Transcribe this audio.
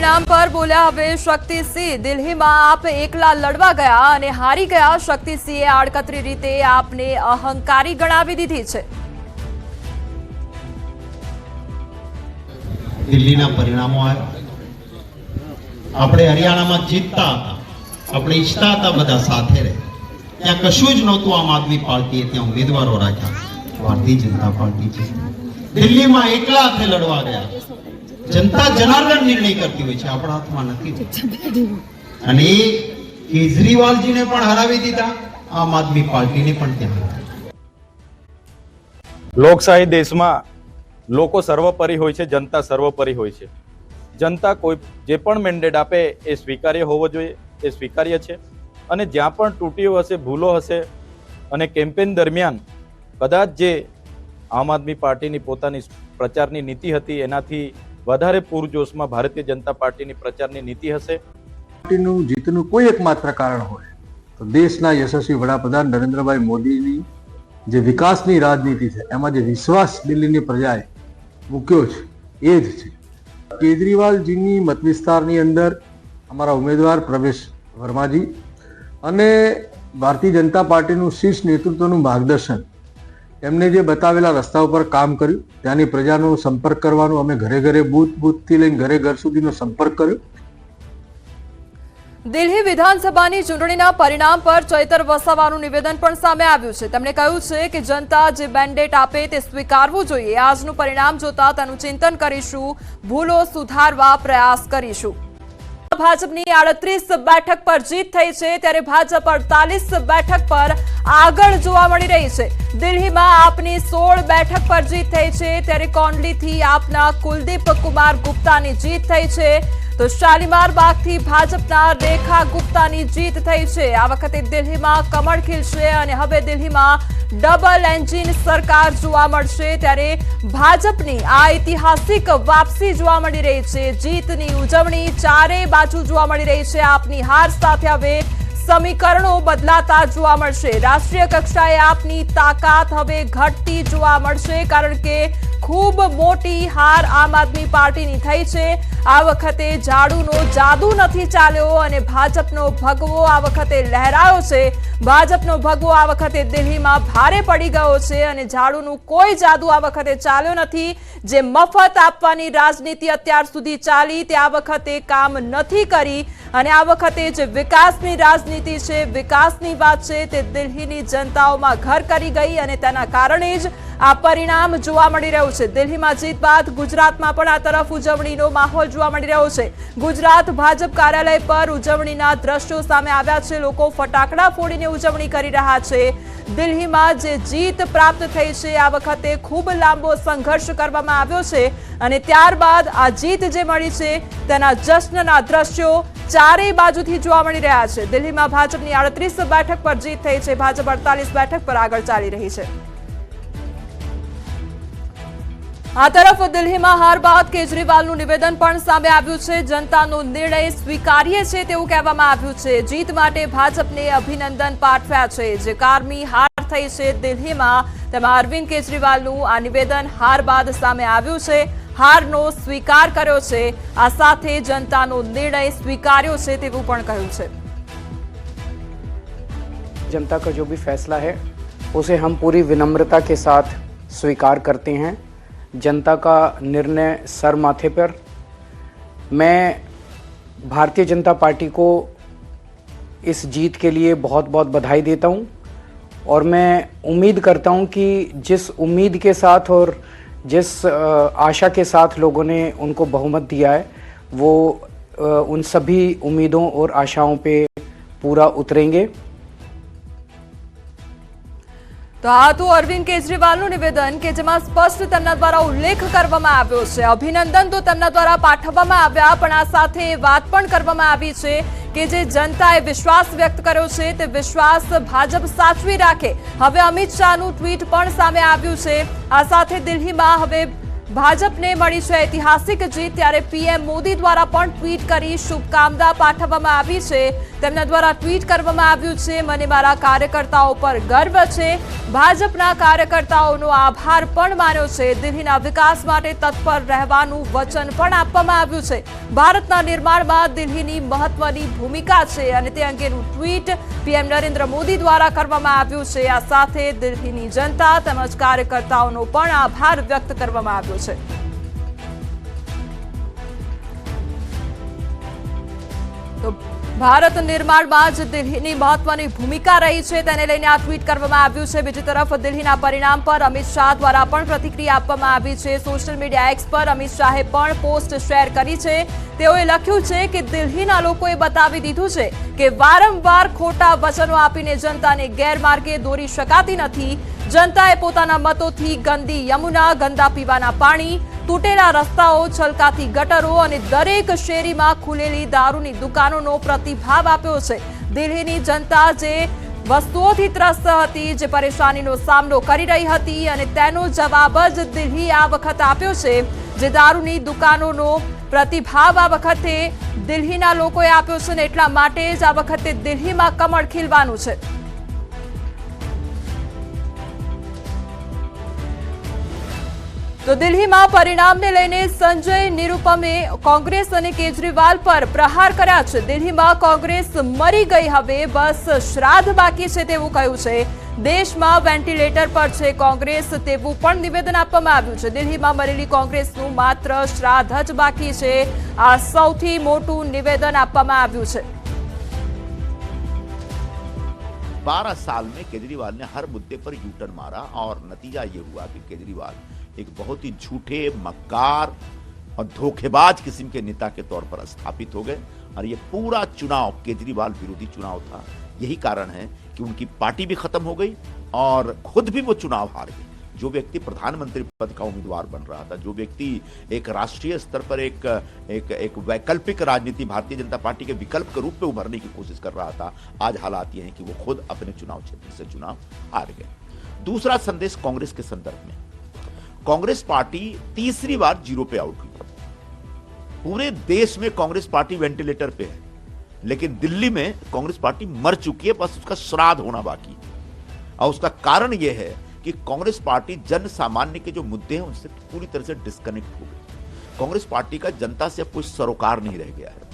પરિણામ પર બોલ્યા હવે શક્તિસિંહ। દિલ્હીમાં આપ એકલા લડવા ગયા અને હારી ગયા। શક્તિસિંહે આડકતરી રીતે આપને અહંકારી ગણાવી દીધી છે। દિલ્હીના પરિણામો આવ્યા, આપણે હરિયાણામાં જીતતા હતા, આપણે ઈચ્છતા હતા બધા સાથે રહે, ત્યાં કશું જ નહોતું। આમ આદમી પાર્ટીએ ત્યાં ઉમેદવારો રાખ્યા, ભારતીય જનતા પાર્ટી છે દિલ્હીમાં એકલા હાથે લડવા ગયા। જનતા જનાર્દન નિર્ણય કરતી હોય છે, આપણા હાથમાં નથી। અને એ કેજરીવાલજીને પણ હરાવી દીધા, આમ આદમી પાર્ટીને પણ ત્યાં હરાવી। લોકશાહી દેશમાં લોકો સર્વોપરી હોય છે, જનતા સર્વોપરી હોય છે। જનતા કોઈ જે પણ મેન્ડેટ આપે એ સ્વીકાર્ય હોવો જોઈએ, એ સ્વીકાર્ય છે। અને જ્યાં પણ તૂટીઓ હશે, ભૂલો હશે અને કેમ્પેન દરમિયાન કદાચ જે આમ આદમી પાર્ટીની પોતાની પ્રચારની નીતિ હતી એનાથી વધારે પૂરજોશમાં ભારતીય જનતા પાર્ટીની પ્રચારની નીતિ હશે। પાર્ટીનું જીતનું કોઈ એકમાત્ર કારણ હોય તો દેશના યશસ્વી વડાપ્રધાન નરેન્દ્રભાઈ મોદીની જે વિકાસની રાજનીતિ છે, એમાં જે વિશ્વાસ દિલ્હીની પ્રજાએ મૂક્યો છે એ જ છે। કેજરીવાલજીની મત વિસ્તારની અંદર અમારા ઉમેદવાર પ્રવેશ વર્માજી અને ભારતીય જનતા પાર્ટીનું શીર્ષ નેતૃત્વનું માર્ગદર્શન, એમને જે બતાવેલા રસ્તા ઉપર કામ કર્યું, ત્યાંની પ્રજાનો સંપર્ક કરવાનું, અમે ઘરે ઘરે બૂથથી લઈને ઘર સુધીનો સંપર્ક કર્યો। દિલ્હી વિધાનસભાની ચૂંટણીના પરિણામ પર ચૈતર વસાવાનું નિવેદન પણ સામે આવ્યું છે। તેમણે કહ્યું છે કે જનતા જે મેન્ડેટ આપે તે સ્વીકારવું જોઈએ। આજનું પરિણામ જોતા તેનું ચિંતન કરીશું, ભૂલો સુધારવા પ્રયાસ કરીશું। ભાજપની 38 બેઠક પર જીત થઈ છે, ત્યારે ભાજપ 48 બેઠક પર આગળ જોવા મળી રહી છે। દિલ્હીમાં આપની 16 બેઠક પર જીત થઈ છે, ત્યારે કોંડલીથી આપના કુલદીપ કુમાર ગુપ્તાની જીત થઈ છે, તો શાલીમાર બાગથી ભાજપના રેખા ગુપ્તાની જીત થઈ છે। આ વખતે દિલ્હીમાં કમળ ખીલશે અને હવે દિલ્હીમાં ડબલ એન્જિન સરકાર જોવા મળશે, ત્યારે ભાજપની આ ઐતિહાસિક વાપસી જોવા મળી રહી છે। જીતની ઉજવણી ચારે બાજુ જોવા મળી રહી છે। આપની હાર સાથે હવે સમીકરણો બદલાતા જોવા મળશે। રાષ્ટ્રીય કક્ષાએ આપની તાકાત હવે ઘટતી જોવા મળશે, કારણ કે ખૂબ મોટી હાર આમ આદમી પાર્ટીની થઈ છે। આ વખતે ઝાડુનો જાદુ નથી ચાલ્યો અને ભાજપનો ભગવો આ વખતે લહેરાયો છે। ભાજપનો ભગવો આ વખતે દિલ્હીમાં ભારે પડી ગયો છે અને ઝાડુનું કોઈ જાદુ આ વખતે ચાલ્યો નથી। જે મફત આપવાની રાજનીતિ અત્યાર સુધી ચાલી તે આ વખતે કામ નથી કરી અને આ વખતે જે વિકાસની રાજનીતિ છે, વિકાસની વાત છે, તે દિલ્હીની જનતાઓમાં ઘર કરી ગઈ અને તેના કારણે જ આ પરિણામ જોવા મળી રહ્યું છે। દિલ્હીમાં જીત બાદ ગુજરાતમાં પણ આ તરફ ઉજવણીનો માહોલ જોવા મળી રહ્યો છે। ગુજરાત ભાજપ કાર્યાલય પર ઉજવણીના દ્રશ્યો સામે આવ્યા છે। લોકો ફટાકડા ફોડીને ઉજવણી કરી રહ્યા છે। દિલ્હીમાં જે જીત પ્રાપ્ત થઈ છે, આ વખતે ખૂબ લાંબો સંઘર્ષ કરવામાં આવ્યો છે અને ત્યારબાદ આ જીત જે મળી છે તેના જશ્નના દ્રશ્યો ચારેય બાજુથી જોવા મળી રહ્યા છે। દિલ્હીમાં ભાજપની 38 બેઠક પર જીત થઈ છે, ભાજપ 48 બેઠક પર આગળ ચાલી રહી છે। આ તરફ દિલ્હીમાં હાર બાદ કેજરીવાલનું નિવેદન પણ સામે આવ્યું છે। જનતાનો નિર્ણય સ્વીકાર્ય છે તેવું કહેવામાં આવ્યું છે। જીત માટે ભાજપને અભિનંદન પાઠવ્યા છે। જે કારમી હાર થઈ છે દિલ્હીમાં, તેમાં અરવિંદ કેજરીવાલનું આ નિવેદન હાર બાદ સામે આવ્યું છે। હારનો સ્વીકાર કર્યો છે, આ સાથે જનતાનો નિર્ણય સ્વીકાર્યો છે તેવું પણ કહ્યું છે। जनता का जो भी फैसला है उसे हम पूरी विनम्रता के साथ स्वीकार करते हैं। जनता का निर्णय सर माथे पर। मैं भारतीय जनता पार्टी को इस जीत के लिए बहुत बहुत बधाई देता हूं और मैं उम्मीद करता हूं कि जिस उम्मीद के साथ और जिस आशा के साथ लोगों ने उनको बहुमत दिया है, वो उन सभी उम्मीदों और आशाओं पे पूरा उतरेंगे। તો આ તો અરવિંદ કેજરીવાલનું નિવેદન કે જેમાં સ્પષ્ટ તેમના દ્વારા ઉલ્લેખ કરવામાં આવ્યો છે। અભિનંદન તો તેમના દ્વારા પાઠવવામાં આવ્યા, પણ આ સાથે એ વાત પણ કરવામાં આવી છે કે જે જનતાએ વિશ્વાસ વ્યક્ત કર્યો છે તે વિશ્વાસ ભાજપ સાચવી રાખે। હવે અમિત શાહનું ટ્વીટ પણ સામે આવ્યું છે। આ સાથે દિલ્હીમાં હવે ભાજપને મળી છે ઐતિહાસિક જીત, ત્યારે પીએમ મોદી દ્વારા પણ ટ્વીટ કરી શુભકામના પાઠવવામાં આવી છે. તેમના દ્વારા ટ્વીટ કરવામાં આવ્યું છે, મને મારા કાર્યકર્તાઓ પર ગર્વ છે. ભાજપના કાર્યકર્તાઓનો આભાર પણ માન્યો છે. દિલ્હીના વિકાસ માટે તત્પર રહેવાનું વચન પણ આપવામાં આવ્યું છે. ભારતના નિર્માણમાં દિલ્હીની મહત્વની ભૂમિકા છે અને તે અંગેનું ટ્વીટ પીએમ નરેન્દ્ર મોદી દ્વારા કરવામાં આવ્યું છે. આ સાથે દિલ્હીની જનતા તેમજ કાર્યકર્તાઓનો પણ આભાર વ્યક્ત કરવામાં આવ્યો છે. તો ભારત નિર્માણમાં જ દિલ્હીની મહત્વની ભૂમિકા રહી છે, તેને લઈને આ ટ્વીટ કરવામાં આવ્યું છે. બીજી તરફ દિલ્હીના પરિણામ પર અમિત શાહ દ્વારા પણ પ્રતિક્રિયા આપવામાં આવી છે. સોશિયલ મીડિયા એક્સ પર અમિત શાહે પણ પોસ્ટ શેર કરી છે. તેઓએ લખ્યું છે કે દિલ્હીના લોકોએ બતાવી દીધું છે કે વારંવાર ખોટા વચનો આપીને જનતાને ગેરમાર્ગે દોરી શકાતી નથી. જનતાએ પોતાના મતોથી ગંદી યમુના, ગંદા પીવાના પાણી, તૂટેલા રસ્તાઓ, છલકાતી ગટરો અને દરેક શેરીમાં ખુલેલી દારૂની દુકાનોનો પ્રતિભાવ આપ્યો છે. દિલ્હીની જનતા જે વસ્તુઓથી ત્રસ્ત હતી, જે પરેશાનીનો સામનો કરી રહી હતી અને તેનો જવાબ જ દિલ્હી આ વખત આપ્યો છે. જે દારૂની દુકાનોનો પ્રતિભાવ આ વખતે દિલ્હીના લોકોએ આપ્યો છે ને એટલા માટે જ આ વખતે દિલ્હીમાં કમળ ખીલવાનું છે. તો દિલ્હીમાં પરિણામને લઈને સંજય નિરુપમે કોંગ્રેસ અને કેજરીવાલ પર પ્રહાર કર્યા છે. દિલ્હીમાં કોંગ્રેસ મરી ગઈ, હવે બસ શ્રાદ્ધ બાકી છે તેવું કહ્યું છે. દેશમાં વેન્ટિલેટર પર છે કોંગ્રેસ તેવું પણ નિવેદન આપવામાં આવ્યું છે. દિલ્હીમાં મરેલી કોંગ્રેસનું માત્ર શ્રાદ્ધ જ બાકી છે. આ સૌથી મોટું નિવેદન આપવામાં આવ્યું છે. 12 साल में केजरीवाल ने हर मुद्दे पर यू टर्न मारा और नतीजा ये हुआ कि केजरीवाल एक बहुत ही झूठे, मक्कार और धोखेबाज किस्म के नेता के तौर पर स्थापित हो गए और ये पूरा चुनाव केजरीवाल विरोधी चुनाव था. यही कारण है कि उनकी पार्टी भी खत्म हो गई और खुद भी वो चुनाव हार गए. जो व्यक्ति प्रधानमंत्री पद का उम्मीदवार बन रहा था, जो व्यक्ति एक राष्ट्रीय स्तर पर एक वैकल्पिक राजनीति भारतीय जनता पार्टी के विकल्प के रूप में उभरने की कोशिश कर रहा था, आज हालात ये हैं कि वो खुद अपने चुनाव क्षेत्र से चुनाव हार गए. दूसरा संदेश कांग्रेस के संदर्भ में, कांग्रेस पार्टी तीसरी बार जीरो पे आउट हुई. पूरे देश में कांग्रेस पार्टी वेंटिलेटर पे है, लेकिन दिल्ली में कांग्रेस पार्टी मर चुकी है, बस उसका श्राद्ध होना बाकी है. और उसका कारण यह है कि कांग्रेस पार्टी जन सामान्य के जो मुद्दे हैं उनसे पूरी तरह से डिस्कनेक्ट हो गई. कांग्रेस पार्टी का जनता से अब कोई सरोकार नहीं रह गया है.